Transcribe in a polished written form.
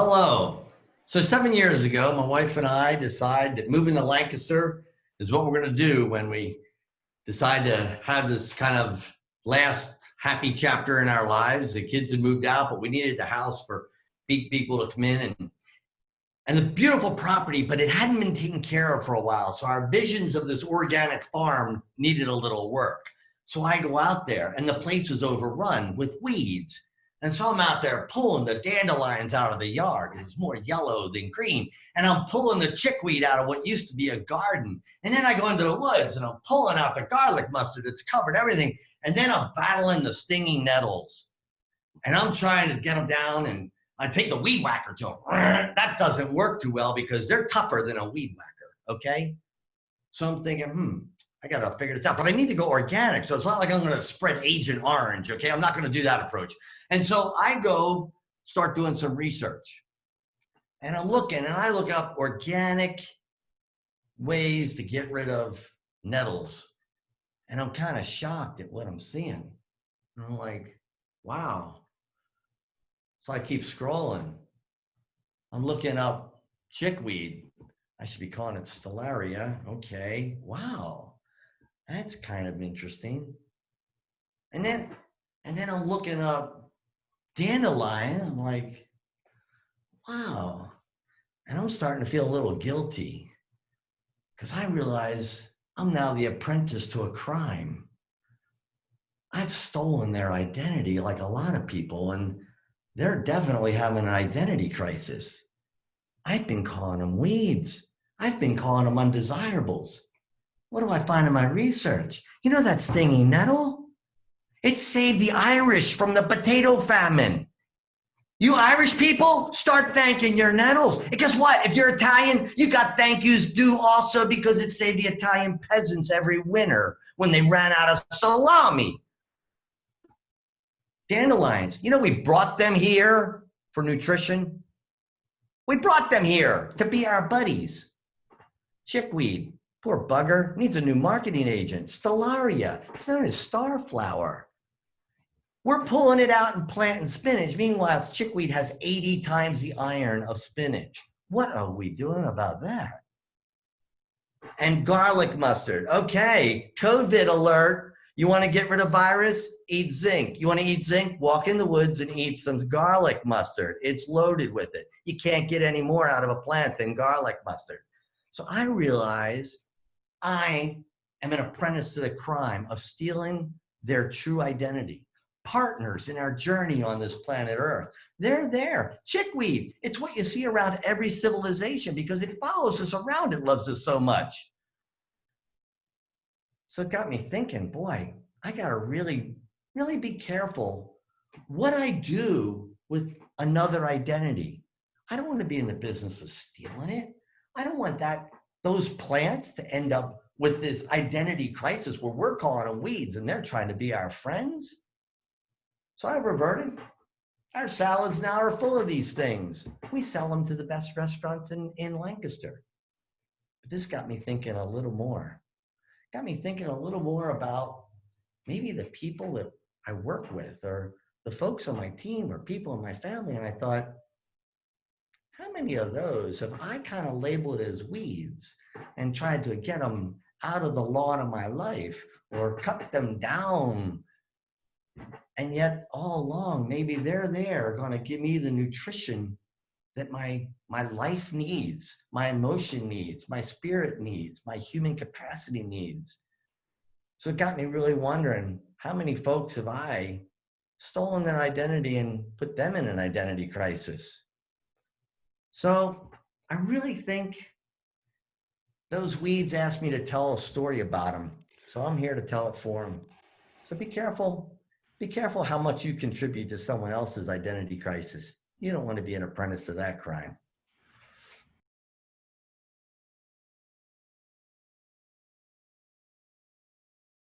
Hello. So 7 years ago, my wife and I decided that moving to Lancaster is what we're going to do when we decide to have this kind of last happy chapter in our lives. The kids had moved out, but we needed the house for people to come in and the beautiful property, but it hadn't been taken care of for a while. So our visions of this organic farm needed a little work. So I go out there and the place is overrun with weeds. And so I'm out there pulling the dandelions out of the yard. It's more yellow than green. And I'm pulling the chickweed out of what used to be a garden. And then I go into the woods and I'm pulling out the garlic mustard that's covered everything. And then I'm battling the stinging nettles. And I'm trying to get them down, and I take the weed whacker to them. That doesn't work too well because they're tougher than a weed whacker, okay? So I'm thinking, I gotta figure this out, but I need to go organic. So it's not like I'm gonna spread Agent Orange, okay? I'm not gonna do that approach. And so I go start doing some research. And I'm looking, and I look up organic ways to get rid of nettles. And I'm kind of shocked at what I'm seeing. And I'm like, wow. So I keep scrolling. I'm looking up chickweed. I should be calling it stellaria. Okay, wow. That's kind of interesting. And then I'm looking up dandelion. I'm like, wow. And I'm starting to feel a little guilty because I realize I'm now the apprentice to a crime. I've stolen their identity like a lot of people, and they're definitely having an identity crisis. I've been calling them weeds. I've been calling them undesirables. What do I find in my research? You know that stinging nettle? It saved the Irish from the potato famine. You Irish people, start thanking your nettles. And guess what? If you're Italian, you got thank yous due also because it saved the Italian peasants every winter when they ran out of salami. Dandelions, you know, we brought them here for nutrition. We brought them here to be our buddies. Chickweed, poor bugger, needs a new marketing agent. Stellaria, it's known as starflower. We're pulling it out and planting spinach. Meanwhile, chickweed has 80 times the iron of spinach. What are we doing about that? And garlic mustard. Okay, COVID alert. You want to get rid of virus? Eat zinc. You want to eat zinc? Walk in the woods and eat some garlic mustard. It's loaded with it. You can't get any more out of a plant than garlic mustard. So I realize I am an apprentice to the crime of stealing their true identity. Partners in our journey on this planet Earth. They're there. Chickweed, it's what you see around every civilization because it follows us around. It loves us so much. So it got me thinking, boy, I got to really, really be careful what I do with another identity. I don't want to be in the business of stealing it. I don't want those plants to end up with this identity crisis where we're calling them weeds and they're trying to be our friends. So I reverted. Our salads now are full of these things. We sell them to the best restaurants in Lancaster. But this got me thinking a little more. Got me thinking a little more about maybe the people that I work with or the folks on my team or people in my family. And I thought, how many of those have I kind of labeled as weeds and tried to get them out of the lawn of my life or cut them down? And yet all along, maybe they're there going to give me the nutrition that my life needs, my emotion needs, my spirit needs, my human capacity needs. So it got me really wondering, how many folks have I stolen their identity and put them in an identity crisis? So I really think those weeds asked me to tell a story about them. So I'm here to tell it for them. So be careful. Be careful how much you contribute to someone else's identity crisis. You don't want to be an apprentice to that crime.